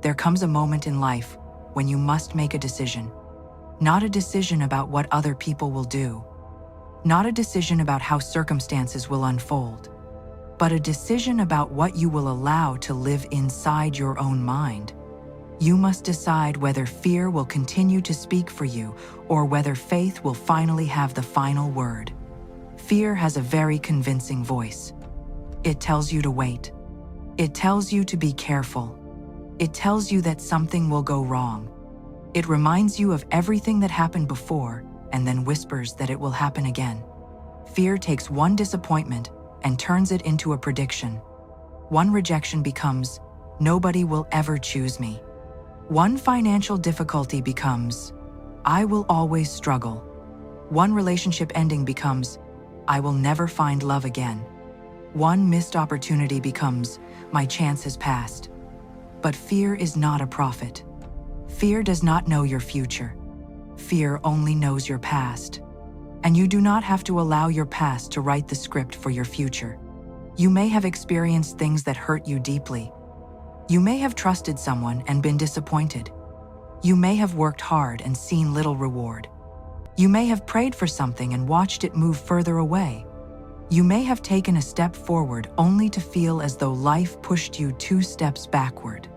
There comes a moment in life when you must make a decision. Not a decision about what other people will do. Not a decision about how circumstances will unfold. But a decision about what you will allow to live inside your own mind. You must decide whether fear will continue to speak for you or whether faith will finally have the final word. Fear has a very convincing voice. It tells you to wait. It tells you to be careful. It tells you that something will go wrong. It reminds you of everything that happened before and then whispers that it will happen again. Fear takes one disappointment and turns it into a prediction. One rejection becomes, nobody will ever choose me. One financial difficulty becomes, I will always struggle. One relationship ending becomes, I will never find love again. One missed opportunity becomes, my chance has passed. But fear is not a prophet. Fear does not know your future. Fear only knows your past. And you do not have to allow your past to write the script for your future. You may have experienced things that hurt you deeply. You may have trusted someone and been disappointed. You may have worked hard and seen little reward. You may have prayed for something and watched it move further away. You may have taken a step forward only to feel as though life pushed you 2 steps backward.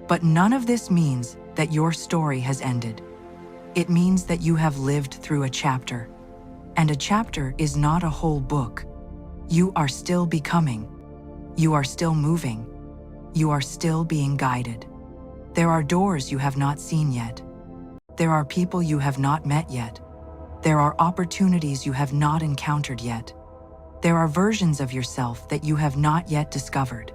But none of this means that your story has ended. It means that you have lived through a chapter. And a chapter is not a whole book. You are still becoming. You are still moving. You are still being guided. There are doors you have not seen yet. There are people you have not met yet. There are opportunities you have not encountered yet. There are versions of yourself that you have not yet discovered.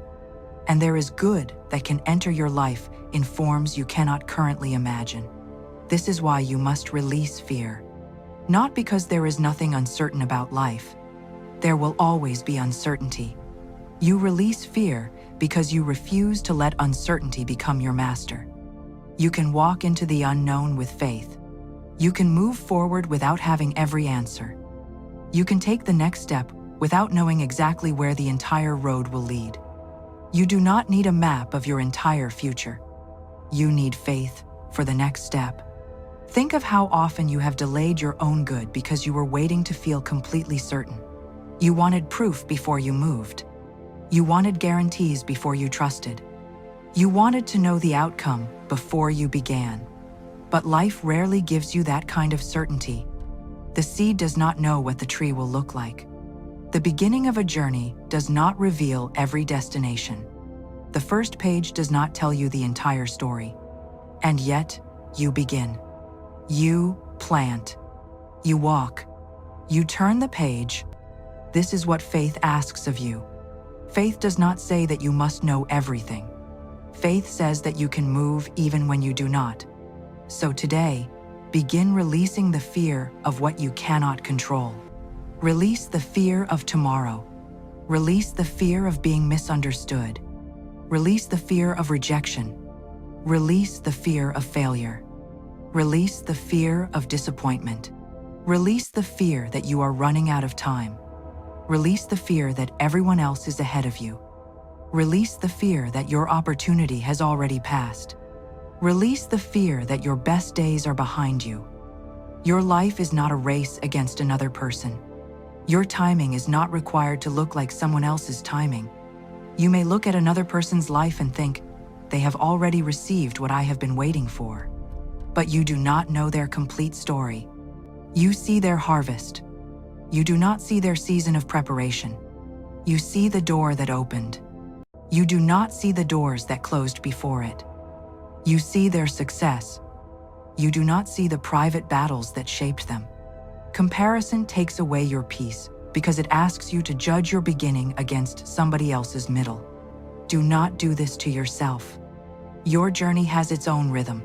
And there is good that can enter your life in forms you cannot currently imagine. This is why you must release fear. Not because there is nothing uncertain about life. There will always be uncertainty. You release fear because you refuse to let uncertainty become your master. You can walk into the unknown with faith. You can move forward without having every answer. You can take the next step without knowing exactly where the entire road will lead. You do not need a map of your entire future. You need faith for the next step. Think of how often you have delayed your own good because you were waiting to feel completely certain. You wanted proof before you moved. You wanted guarantees before you trusted. You wanted to know the outcome before you began. But life rarely gives you that kind of certainty. The seed does not know what the tree will look like. The beginning of a journey does not reveal every destination. The first page does not tell you the entire story. And yet, you begin. You plant. You walk. You turn the page. This is what faith asks of you. Faith does not say that you must know everything. Faith says that you can move even when you do not. So today, begin releasing the fear of what you cannot control. Release the fear of tomorrow. Release the fear of being misunderstood. Release the fear of rejection. Release the fear of failure. Release the fear of disappointment. Release the fear that you are running out of time. Release the fear that everyone else is ahead of you. Release the fear that your opportunity has already passed. Release the fear that your best days are behind you. Your life is not a race against another person. Your timing is not required to look like someone else's timing. You may look at another person's life and think, they have already received what I have been waiting for. But you do not know their complete story. You see their harvest. You do not see their season of preparation. You see the door that opened. You do not see the doors that closed before it. You see their success. You do not see the private battles that shaped them. Comparison takes away your peace because it asks you to judge your beginning against somebody else's middle. Do not do this to yourself. Your journey has its own rhythm.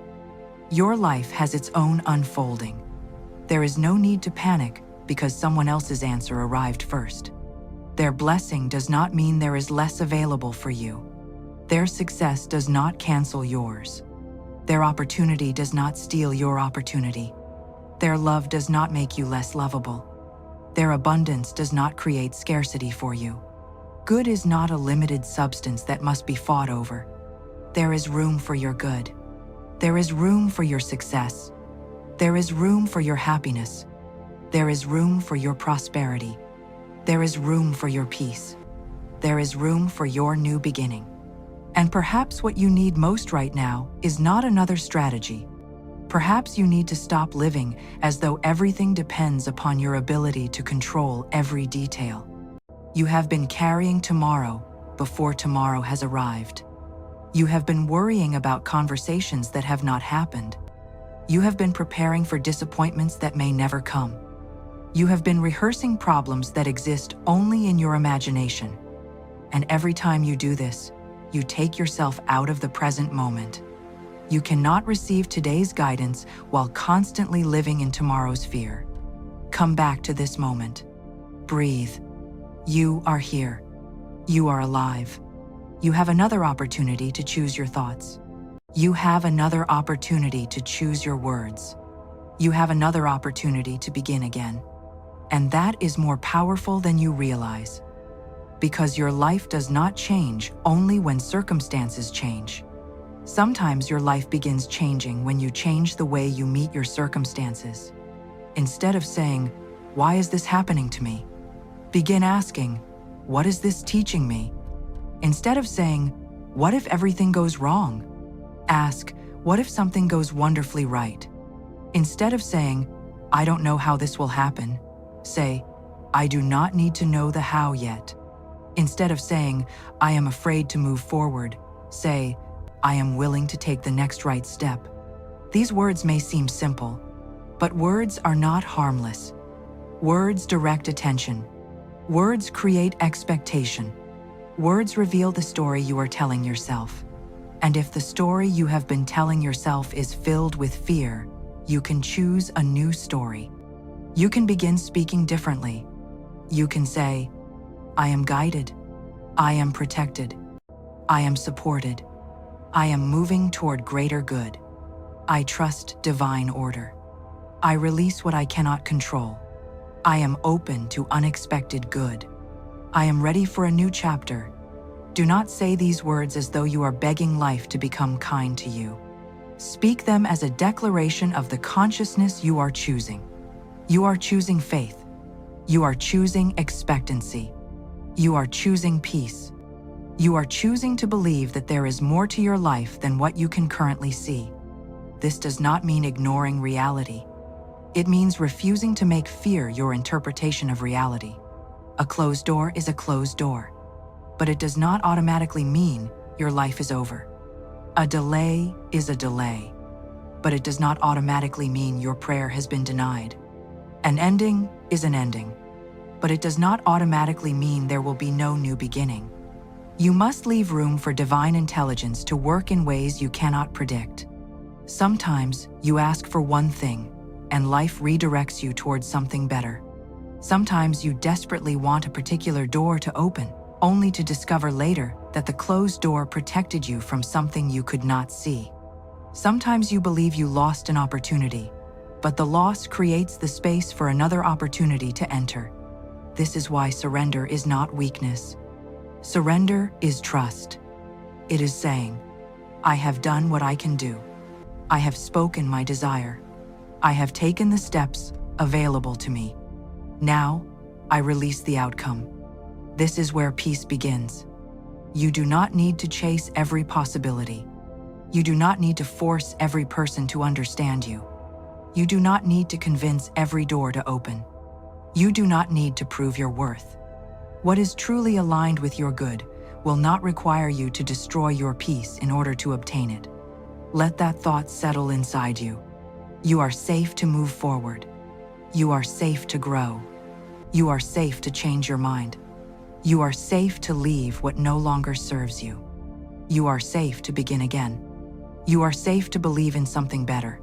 Your life has its own unfolding. There is no need to panic because someone else's answer arrived first. Their blessing does not mean there is less available for you. Their success does not cancel yours. Their opportunity does not steal your opportunity. Their love does not make you less lovable. Their abundance does not create scarcity for you. Good is not a limited substance that must be fought over. There is room for your good. There is room for your success. There is room for your happiness. There is room for your prosperity. There is room for your peace. There is room for your new beginning. And perhaps what you need most right now is not another strategy. Perhaps you need to stop living as though everything depends upon your ability to control every detail. You have been carrying tomorrow before tomorrow has arrived. You have been worrying about conversations that have not happened. You have been preparing for disappointments that may never come. You have been rehearsing problems that exist only in your imagination. And every time you do this, you take yourself out of the present moment. You cannot receive today's guidance while constantly living in tomorrow's fear. Come back to this moment. Breathe. You are here. You are alive. You have another opportunity to choose your thoughts. You have another opportunity to choose your words. You have another opportunity to begin again. And that is more powerful than you realize. Because your life does not change only when circumstances change. Sometimes your life begins changing when you change the way you meet your circumstances. Instead of saying, "Why is this happening to me?" begin asking, "What is this teaching me?" Instead of saying, "What if everything goes wrong?" ask, "What if something goes wonderfully right?" Instead of saying, "I don't know how this will happen," say, "I do not need to know the how yet." Instead of saying, "I am afraid to move forward," say, "I am willing to take the next right step." These words may seem simple, but words are not harmless. Words direct attention. Words create expectation. Words reveal the story you are telling yourself. And if the story you have been telling yourself is filled with fear, you can choose a new story. You can begin speaking differently. You can say, "I am guided. I am protected. I am supported. I am moving toward greater good. I trust divine order. I release what I cannot control. I am open to unexpected good. I am ready for a new chapter." Do not say these words as though you are begging life to become kind to you. Speak them as a declaration of the consciousness you are choosing. You are choosing faith. You are choosing expectancy. You are choosing peace. You are choosing to believe that there is more to your life than what you can currently see. This does not mean ignoring reality. It means refusing to make fear your interpretation of reality. A closed door is a closed door, but it does not automatically mean your life is over. A delay is a delay, but it does not automatically mean your prayer has been denied. An ending is an ending, but it does not automatically mean there will be no new beginning. You must leave room for divine intelligence to work in ways you cannot predict. Sometimes you ask for one thing, and life redirects you towards something better. Sometimes you desperately want a particular door to open, only to discover later that the closed door protected you from something you could not see. Sometimes you believe you lost an opportunity, but the loss creates the space for another opportunity to enter. This is why surrender is not weakness. Surrender is trust. It is saying, "I have done what I can do. I have spoken my desire. I have taken the steps available to me. Now, I release the outcome." This is where peace begins. You do not need to chase every possibility. You do not need to force every person to understand you. You do not need to convince every door to open. You do not need to prove your worth. What is truly aligned with your good will not require you to destroy your peace in order to obtain it. Let that thought settle inside you. You are safe to move forward. You are safe to grow. You are safe to change your mind. You are safe to leave what no longer serves you. You are safe to begin again. You are safe to believe in something better.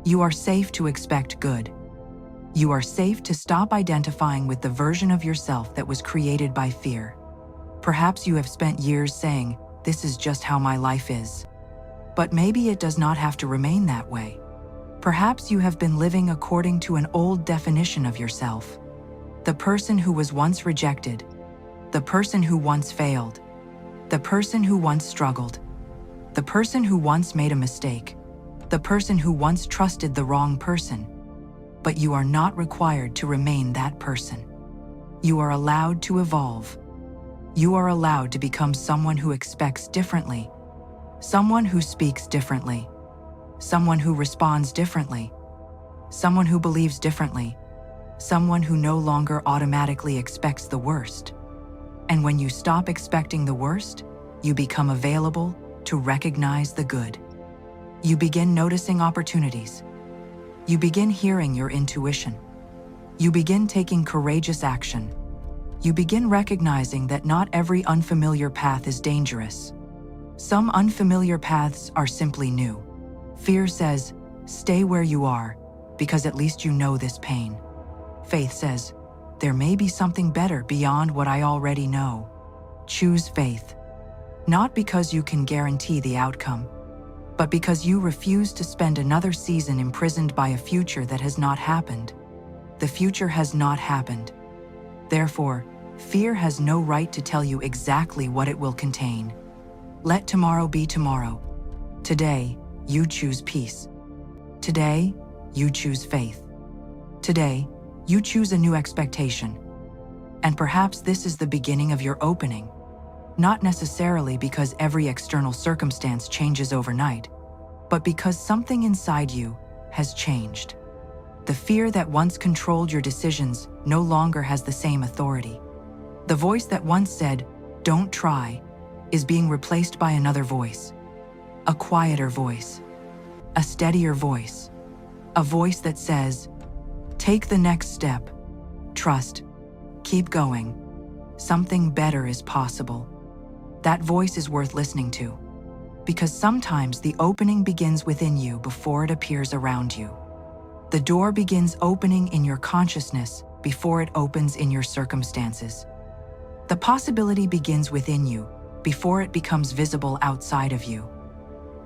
You are safe to expect good. You are safe to stop identifying with the version of yourself that was created by fear. Perhaps you have spent years saying, "This is just how my life is." But maybe it does not have to remain that way. Perhaps you have been living according to an old definition of yourself. The person who was once rejected, the person who once failed, the person who once struggled, the person who once made a mistake, the person who once trusted the wrong person. But you are not required to remain that person. You are allowed to evolve. You are allowed to become someone who expects differently, someone who speaks differently, someone who responds differently, someone who believes differently, someone who no longer automatically expects the worst. And when you stop expecting the worst, you become available to recognize the good. You begin noticing opportunities. You begin hearing your intuition. You begin taking courageous action. You begin recognizing that not every unfamiliar path is dangerous. Some unfamiliar paths are simply new. Fear says, stay where you are, because at least you know this pain. Faith says, there may be something better beyond what I already know. Choose faith. Not because you can guarantee the outcome, but because you refuse to spend another season imprisoned by a future that has not happened. The future has not happened. Therefore, fear has no right to tell you exactly what it will contain. Let tomorrow be tomorrow. Today, you choose peace. Today, you choose faith. Today, you choose a new expectation. And perhaps this is the beginning of your opening. Not necessarily because every external circumstance changes overnight, but because something inside you has changed. The fear that once controlled your decisions no longer has the same authority. The voice that once said, "Don't try," is being replaced by another voice. A quieter voice. A steadier voice. A voice that says, "Take the next step. Trust. Keep going. Something better is possible." That voice is worth listening to. Because sometimes the opening begins within you before it appears around you. The door begins opening in your consciousness before it opens in your circumstances. The possibility begins within you before it becomes visible outside of you.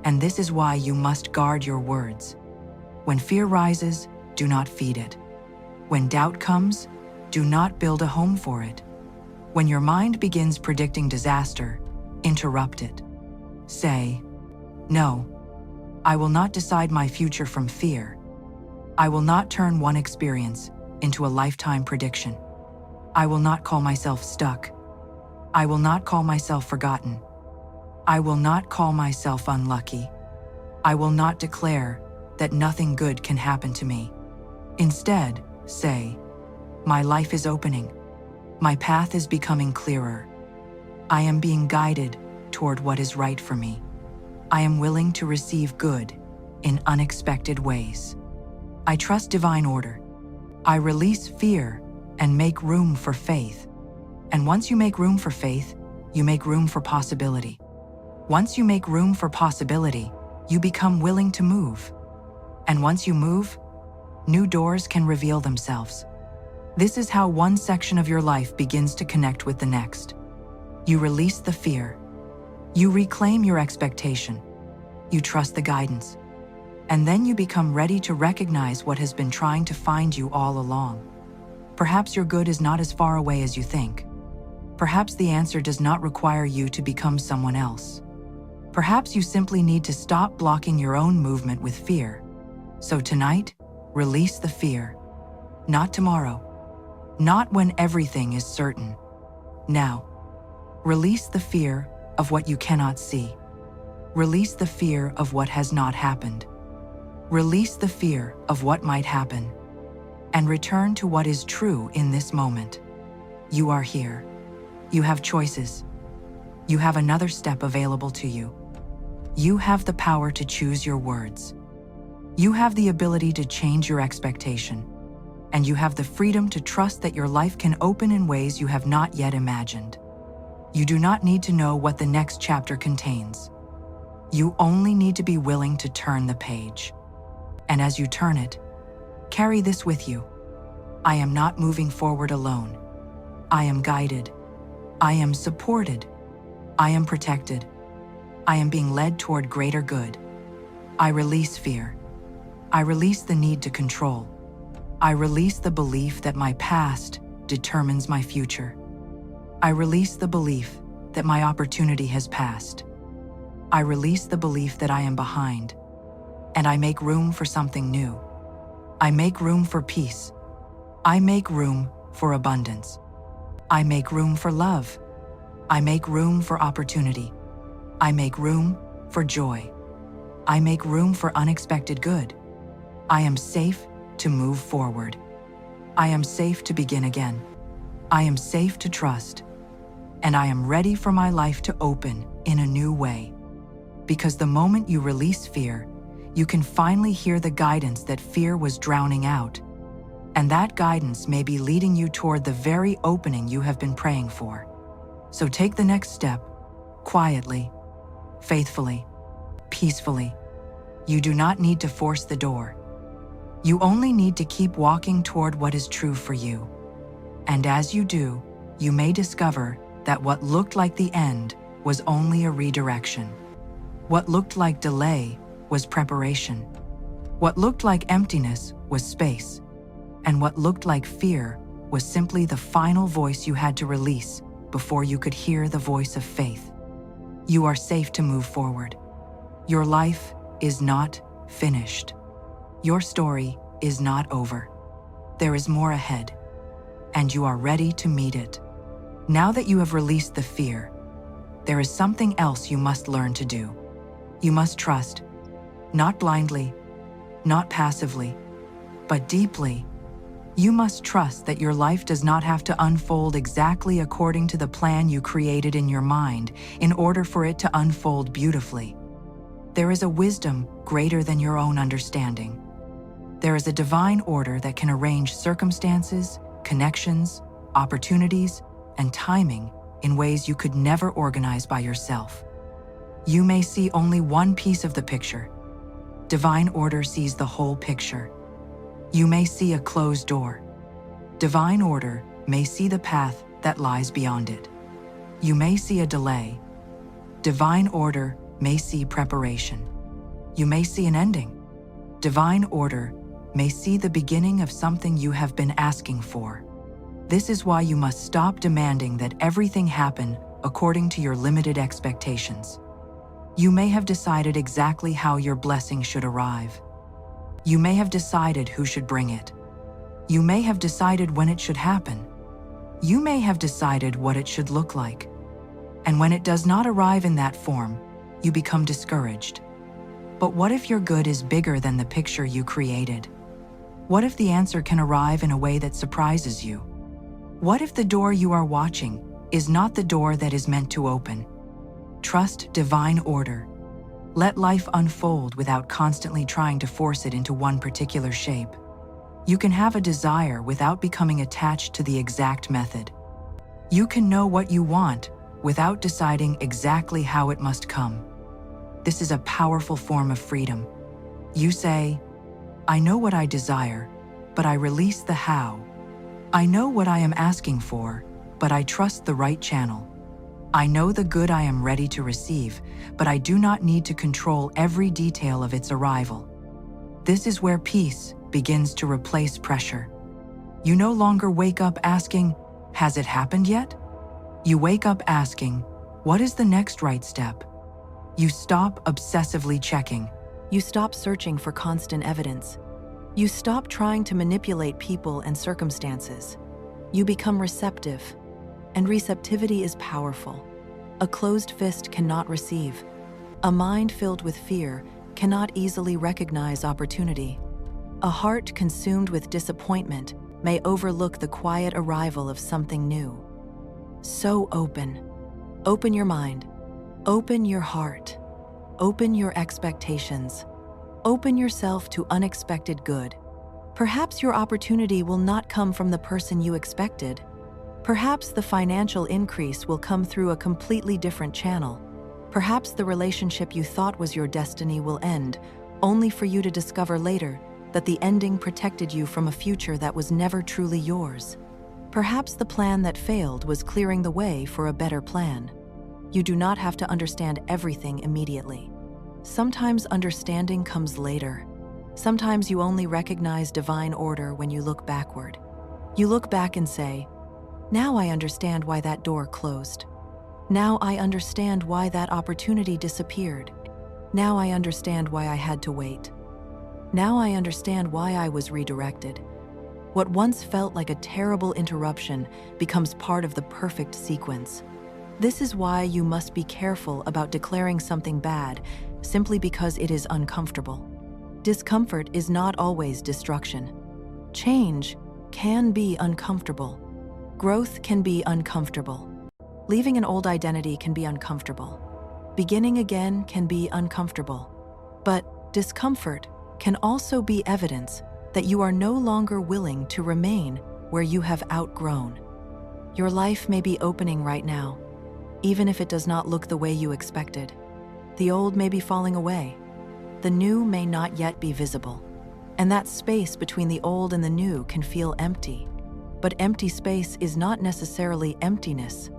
And this is why you must guard your words. When fear rises, do not feed it. When doubt comes, do not build a home for it. When your mind begins predicting disaster, interrupt it. Say, "No, I will not decide my future from fear. I will not turn one experience into a lifetime prediction. I will not call myself stuck. I will not call myself forgotten. I will not call myself unlucky. I will not declare that nothing good can happen to me. Instead, say, my life is opening. My path is becoming clearer. I am being guided toward what is right for me. I am willing to receive good in unexpected ways. I trust divine order. I release fear and make room for faith. And once you make room for faith, you make room for possibility. Once you make room for possibility, you become willing to move. And once you move, new doors can reveal themselves. This is how one section of your life begins to connect with the next. You release the fear. You reclaim your expectation. You trust the guidance. And then you become ready to recognize what has been trying to find you all along. Perhaps your good is not as far away as you think. Perhaps the answer does not require you to become someone else. Perhaps you simply need to stop blocking your own movement with fear. So tonight, release the fear. Not tomorrow. Not when everything is certain. Now. Release the fear of what you cannot see. Release the fear of what has not happened. Release the fear of what might happen. And return to what is true in this moment. You are here. You have choices. You have another step available to you. You have the power to choose your words. You have the ability to change your expectation. And you have the freedom to trust that your life can open in ways you have not yet imagined. You do not need to know what the next chapter contains. You only need to be willing to turn the page. And as you turn it, carry this with you. I am not moving forward alone. I am guided. I am supported. I am protected. I am being led toward greater good. I release fear. I release the need to control. I release the belief that my past determines my future. I release the belief that my opportunity has passed. I release the belief that I am behind, and I make room for something new. I make room for peace. I make room for abundance. I make room for love. I make room for opportunity. I make room for joy. I make room for unexpected good. I am safe to move forward. I am safe to begin again. I am safe to trust. And I am ready for my life to open in a new way. Because the moment you release fear, you can finally hear the guidance that fear was drowning out. And that guidance may be leading you toward the very opening you have been praying for. So take the next step, quietly, faithfully, peacefully. You do not need to force the door. You only need to keep walking toward what is true for you. And as you do, you may discover that what looked like the end was only a redirection. What looked like delay was preparation. What looked like emptiness was space. And what looked like fear was simply the final voice you had to release before you could hear the voice of faith. You are safe to move forward. Your life is not finished. Your story is not over. There is more ahead, and you are ready to meet it. Now that you have released the fear, there is something else you must learn to do. You must trust, not blindly, not passively, but deeply. You must trust that your life does not have to unfold exactly according to the plan you created in your mind in order for it to unfold beautifully. There is a wisdom greater than your own understanding. There is a divine order that can arrange circumstances, connections, opportunities, and timing in ways you could never organize by yourself. You may see only one piece of the picture. Divine order sees the whole picture. You may see a closed door. Divine order may see the path that lies beyond it. You may see a delay. Divine order may see preparation. You may see an ending. Divine order may see the beginning of something you have been asking for. This is why you must stop demanding that everything happen according to your limited expectations. You may have decided exactly how your blessing should arrive. You may have decided who should bring it. You may have decided when it should happen. You may have decided what it should look like. And when it does not arrive in that form, you become discouraged. But what if your good is bigger than the picture you created? What if the answer can arrive in a way that surprises you? What if the door you are watching is not the door that is meant to open? Trust divine order. Let life unfold without constantly trying to force it into one particular shape. You can have a desire without becoming attached to the exact method. You can know what you want without deciding exactly how it must come. This is a powerful form of freedom. You say, I know what I desire, but I release the how. I know what I am asking for, but I trust the right channel. I know the good I am ready to receive, but I do not need to control every detail of its arrival. This is where peace begins to replace pressure. You no longer wake up asking, has it happened yet? You wake up asking, what is the next right step? You stop obsessively checking. You stop searching for constant evidence. You stop trying to manipulate people and circumstances. You become receptive. And receptivity is powerful. A closed fist cannot receive. A mind filled with fear cannot easily recognize opportunity. A heart consumed with disappointment may overlook the quiet arrival of something new. So open. Open your mind. Open your heart. Open your expectations. Open yourself to unexpected good. Perhaps your opportunity will not come from the person you expected. Perhaps the financial increase will come through a completely different channel. Perhaps the relationship you thought was your destiny will end, only for you to discover later that the ending protected you from a future that was never truly yours. Perhaps the plan that failed was clearing the way for a better plan. You do not have to understand everything immediately. Sometimes understanding comes later. Sometimes you only recognize divine order when you look backward. You look back and say, now I understand why that door closed. Now I understand why that opportunity disappeared. Now I understand why I had to wait. Now I understand why I was redirected. What once felt like a terrible interruption becomes part of the perfect sequence. This is why you must be careful about declaring something bad simply because it is uncomfortable. Discomfort is not always destruction. Change can be uncomfortable. Growth can be uncomfortable. Leaving an old identity can be uncomfortable. Beginning again can be uncomfortable. But discomfort can also be evidence that you are no longer willing to remain where you have outgrown. Your life may be opening right now, even if it does not look the way you expected. The old may be falling away. The new may not yet be visible. And that space between the old and the new can feel empty. But empty space is not necessarily emptiness.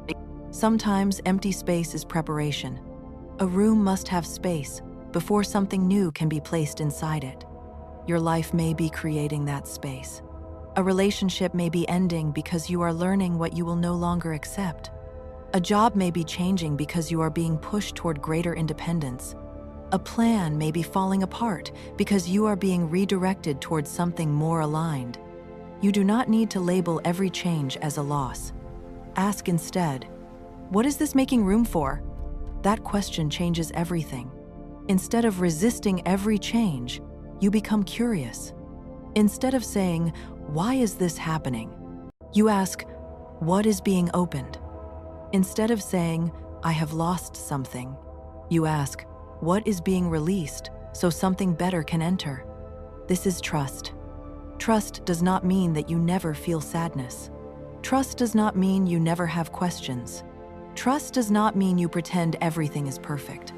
Sometimes empty space is preparation. A room must have space before something new can be placed inside it. Your life may be creating that space. A relationship may be ending because you are learning what you will no longer accept. A job may be changing because you are being pushed toward greater independence. A plan may be falling apart because you are being redirected towards something more aligned. You do not need to label every change as a loss. Ask instead, what is this making room for? That question changes everything. Instead of resisting every change, you become curious. Instead of saying, why is this happening? You ask, what is being opened? Instead of saying, I have lost something, you ask, what is being released so something better can enter? This is trust. Trust does not mean that you never feel sadness. Trust does not mean you never have questions. Trust does not mean you pretend everything is perfect.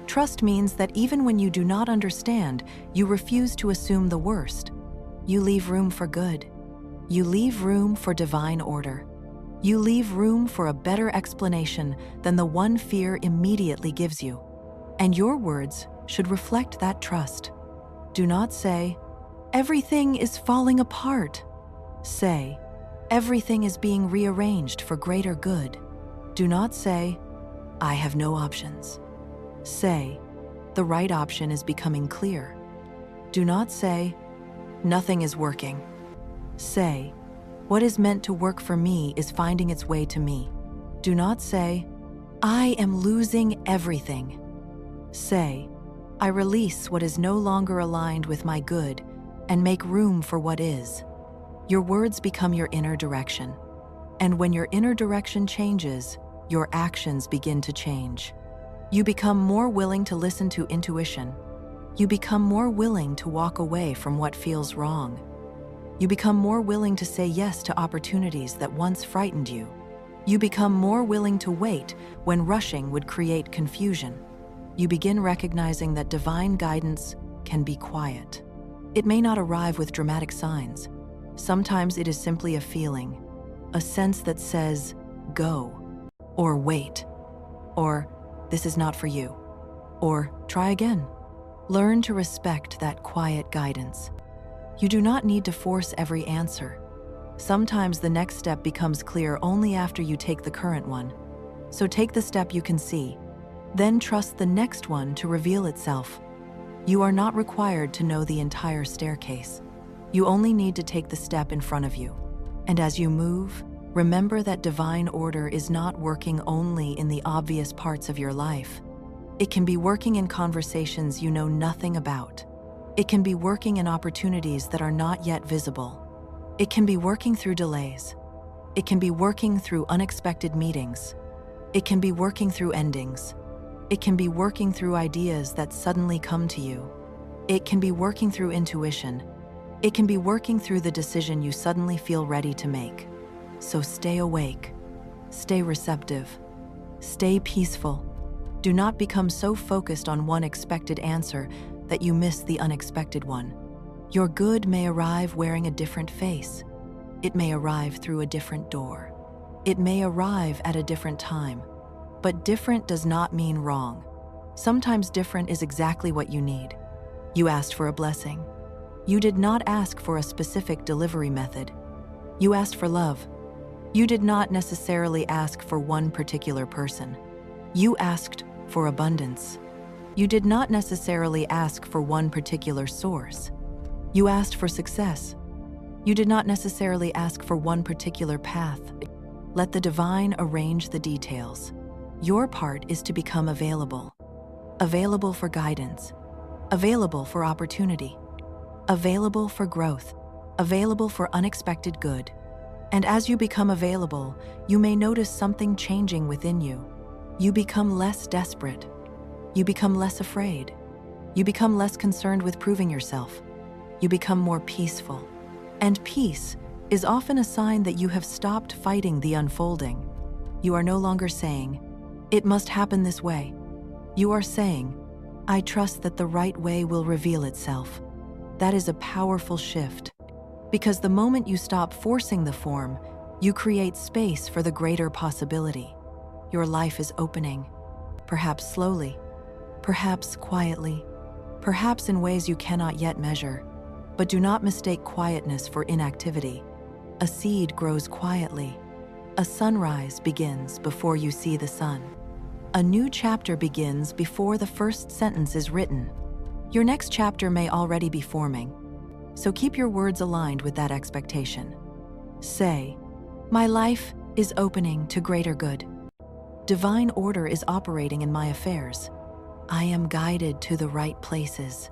Trust means that even when you do not understand, you refuse to assume the worst. You leave room for good. You leave room for divine order. You leave room for a better explanation than the one fear immediately gives you. And your words should reflect that trust. Do not say, everything is falling apart. Say, everything is being rearranged for greater good. Do not say, I have no options. Say, the right option is becoming clear. Do not say, nothing is working. Say, what is meant to work for me is finding its way to me. Do not say, I am losing everything. Say, I release what is no longer aligned with my good and make room for what is. Your words become your inner direction. And when your inner direction changes, your actions begin to change. You become more willing to listen to intuition. You become more willing to walk away from what feels wrong. You become more willing to say yes to opportunities that once frightened you. You become more willing to wait when rushing would create confusion. You begin recognizing that divine guidance can be quiet. It may not arrive with dramatic signs. Sometimes it is simply a feeling, a sense that says, go, or wait, or this is not for you, or try again. Learn to respect that quiet guidance. You do not need to force every answer. Sometimes the next step becomes clear only after you take the current one. So take the step you can see, then trust the next one to reveal itself. You are not required to know the entire staircase. You only need to take the step in front of you. And as you move, remember that divine order is not working only in the obvious parts of your life. It can be working in conversations you know nothing about. It can be working in opportunities that are not yet visible. It can be working through delays. It can be working through unexpected meetings. It can be working through endings. It can be working through ideas that suddenly come to you. It can be working through intuition. It can be working through the decision you suddenly feel ready to make. So stay awake, stay receptive, stay peaceful. Do not become so focused on one expected answer that you miss the unexpected one. Your good may arrive wearing a different face. It may arrive through a different door. It may arrive at a different time. But different does not mean wrong. Sometimes different is exactly what you need. You asked for a blessing. You did not ask for a specific delivery method. You asked for love. You did not necessarily ask for one particular person. You asked for abundance. You did not necessarily ask for one particular source. You asked for success. You did not necessarily ask for one particular path. Let the divine arrange the details. Your part is to become available. Available for guidance. Available for opportunity. Available for growth. Available for unexpected good. And as you become available, you may notice something changing within you. You become less desperate. You become less afraid. You become less concerned with proving yourself. You become more peaceful. And peace is often a sign that you have stopped fighting the unfolding. You are no longer saying, "It must happen this way." You are saying, "I trust that the right way will reveal itself." That is a powerful shift, because the moment you stop forcing the form, you create space for the greater possibility. Your life is opening, perhaps slowly, perhaps quietly, perhaps in ways you cannot yet measure. But do not mistake quietness for inactivity. A seed grows quietly. A sunrise begins before you see the sun. A new chapter begins before the first sentence is written. Your next chapter may already be forming, so keep your words aligned with that expectation. Say, "My life is opening to greater good. Divine order is operating in my affairs. I am guided to the right places.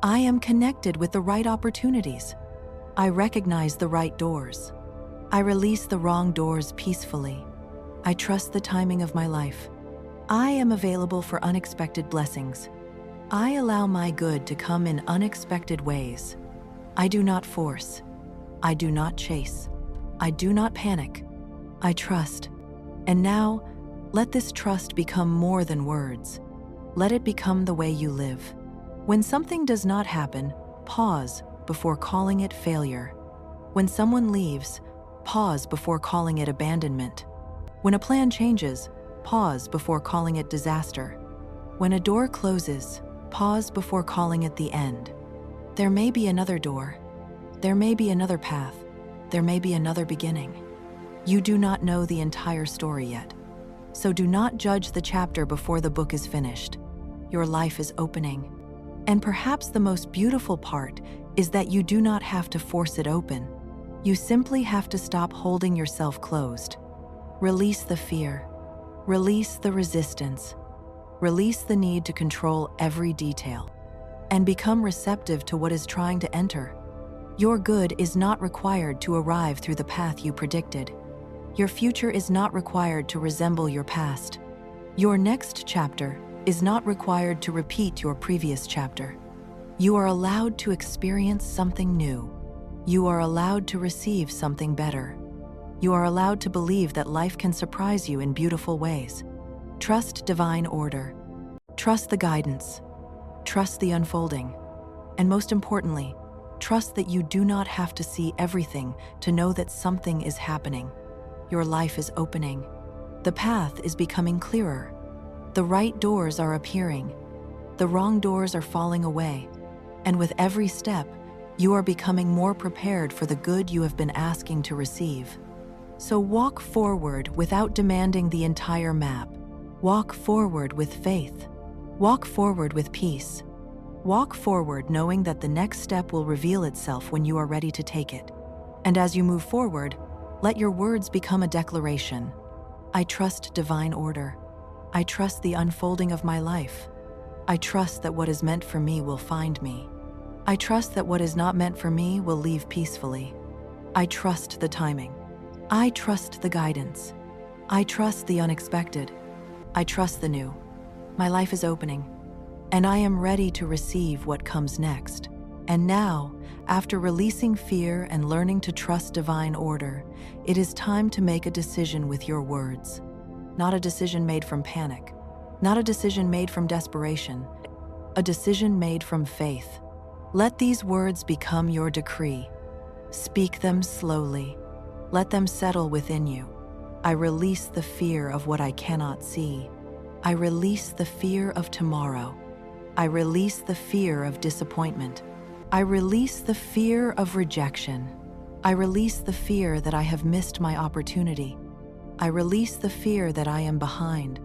I am connected with the right opportunities. I recognize the right doors. I release the wrong doors peacefully. I trust the timing of my life. I am available for unexpected blessings. I allow my good to come in unexpected ways. I do not force. I do not chase. I do not panic. I trust." And now, let this trust become more than words. Let it become the way you live. When something does not happen, pause before calling it failure. When someone leaves, pause before calling it abandonment. When a plan changes, pause before calling it disaster. When a door closes, pause before calling it the end. There may be another door. There may be another path. There may be another beginning. You do not know the entire story yet. So do not judge the chapter before the book is finished. Your life is opening. And perhaps the most beautiful part is that you do not have to force it open. You simply have to stop holding yourself closed. Release the fear. Release the resistance. Release the need to control every detail. And become receptive to what is trying to enter. Your good is not required to arrive through the path you predicted. Your future is not required to resemble your past. Your next chapter is not required to repeat your previous chapter. You are allowed to experience something new. You are allowed to receive something better. You are allowed to believe that life can surprise you in beautiful ways. Trust divine order. Trust the guidance. Trust the unfolding. And most importantly, trust that you do not have to see everything to know that something is happening. Your life is opening. The path is becoming clearer. The right doors are appearing. The wrong doors are falling away. And with every step, you are becoming more prepared for the good you have been asking to receive. So walk forward without demanding the entire map. Walk forward with faith. Walk forward with peace. Walk forward knowing that the next step will reveal itself when you are ready to take it. And as you move forward, let your words become a declaration. I trust divine order. I trust the unfolding of my life. I trust that what is meant for me will find me. I trust that what is not meant for me will leave peacefully. I trust the timing. I trust the guidance. I trust the unexpected. I trust the new. My life is opening, and I am ready to receive what comes next. And now, after releasing fear and learning to trust divine order, it is time to make a decision with your words. Not a decision made from panic, not a decision made from desperation, a decision made from faith. Let these words become your decree. Speak them slowly. Let them settle within you. I release the fear of what I cannot see. I release the fear of tomorrow. I release the fear of disappointment. I release the fear of rejection. I release the fear that I have missed my opportunity. I release the fear that I am behind.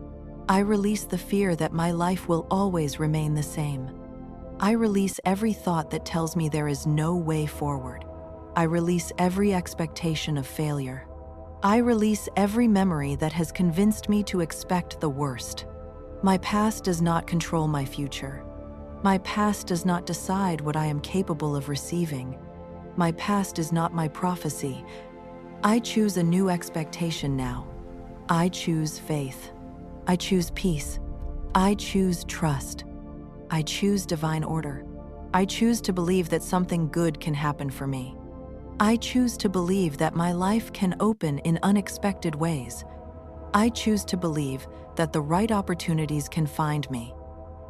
I release the fear that my life will always remain the same. I release every thought that tells me there is no way forward. I release every expectation of failure. I release every memory that has convinced me to expect the worst. My past does not control my future. My past does not decide what I am capable of receiving. My past is not my prophecy. I choose a new expectation now. I choose faith. I choose peace. I choose trust. I choose divine order. I choose to believe that something good can happen for me. I choose to believe that my life can open in unexpected ways. I choose to believe that the right opportunities can find me.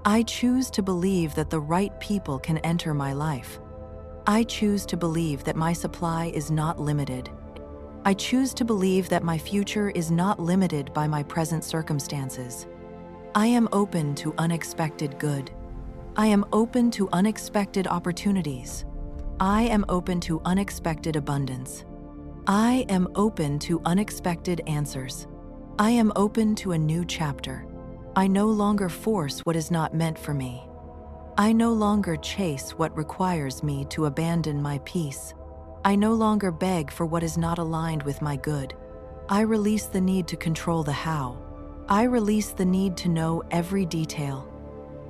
I choose to believe that the right people can enter my life. I choose to believe that my supply is not limited. I choose to believe that my future is not limited by my present circumstances. I am open to unexpected good. I am open to unexpected opportunities. I am open to unexpected abundance. I am open to unexpected answers. I am open to a new chapter. I no longer force what is not meant for me. I no longer chase what requires me to abandon my peace. I no longer beg for what is not aligned with my good. I release the need to control the how. I release the need to know every detail.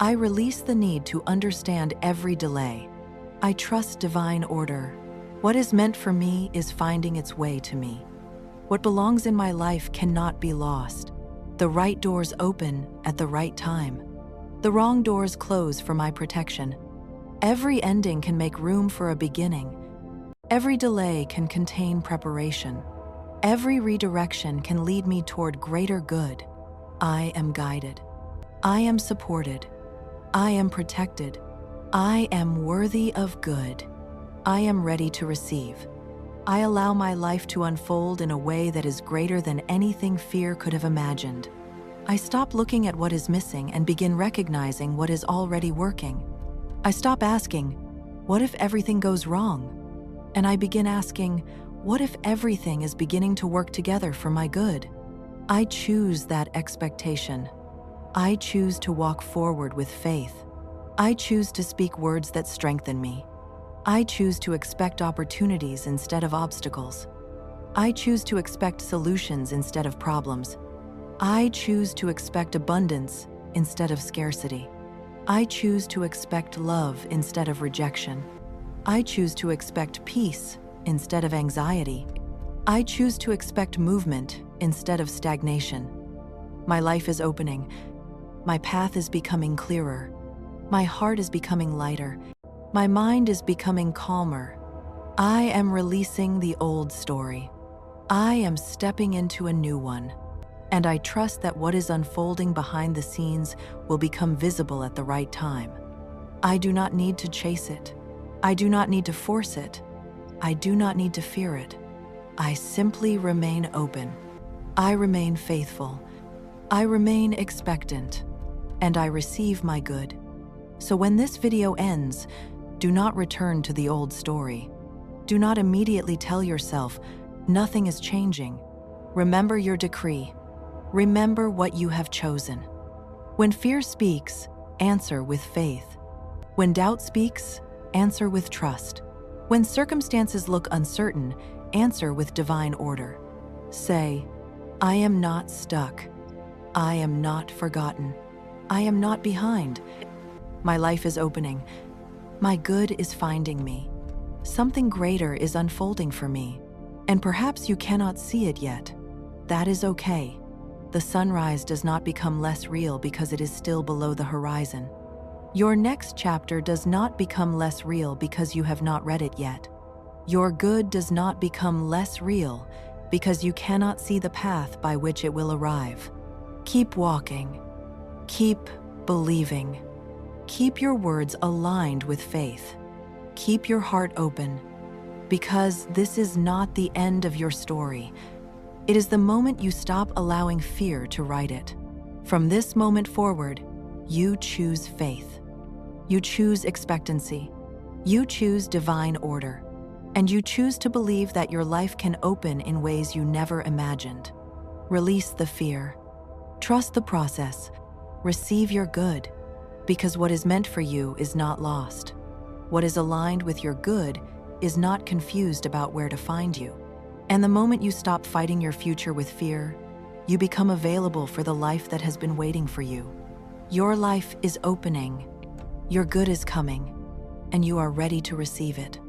I release the need to understand every delay. I trust divine order. What is meant for me is finding its way to me. What belongs in my life cannot be lost. The right doors open at the right time. The wrong doors close for my protection. Every ending can make room for a beginning. Every delay can contain preparation. Every redirection can lead me toward greater good. I am guided. I am supported. I am protected. I am worthy of good. I am ready to receive. I allow my life to unfold in a way that is greater than anything fear could have imagined. I stop looking at what is missing and begin recognizing what is already working. I stop asking, what if everything goes wrong? And I begin asking, what if everything is beginning to work together for my good? I choose that expectation. I choose to walk forward with faith. I choose to speak words that strengthen me. I choose to expect opportunities instead of obstacles. I choose to expect solutions instead of problems. I choose to expect abundance instead of scarcity. I choose to expect love instead of rejection. I choose to expect peace instead of anxiety. I choose to expect movement instead of stagnation. My life is opening. My path is becoming clearer. My heart is becoming lighter. My mind is becoming calmer. I am releasing the old story. I am stepping into a new one. And I trust that what is unfolding behind the scenes will become visible at the right time. I do not need to chase it. I do not need to force it. I do not need to fear it. I simply remain open. I remain faithful. I remain expectant. And I receive my good. So when this video ends, do not return to the old story. Do not immediately tell yourself, nothing is changing. Remember your decree. Remember what you have chosen. When fear speaks, answer with faith. When doubt speaks, answer with trust. When circumstances look uncertain, answer with divine order. Say, I am not stuck. I am not forgotten. I am not behind. My life is opening. My good is finding me. Something greater is unfolding for me, and perhaps you cannot see it yet. That is okay. The sunrise does not become less real because it is still below the horizon. Your next chapter does not become less real because you have not read it yet. Your good does not become less real because you cannot see the path by which it will arrive. Keep walking. Keep believing. Keep your words aligned with faith. Keep your heart open, because this is not the end of your story. It is the moment you stop allowing fear to write it. From this moment forward, you choose faith. You choose expectancy. You choose divine order. And you choose to believe that your life can open in ways you never imagined. Release the fear. Trust the process. Receive your good, because what is meant for you is not lost. What is aligned with your good is not confused about where to find you. And the moment you stop fighting your future with fear, you become available for the life that has been waiting for you. Your life is opening, your good is coming, and you are ready to receive it.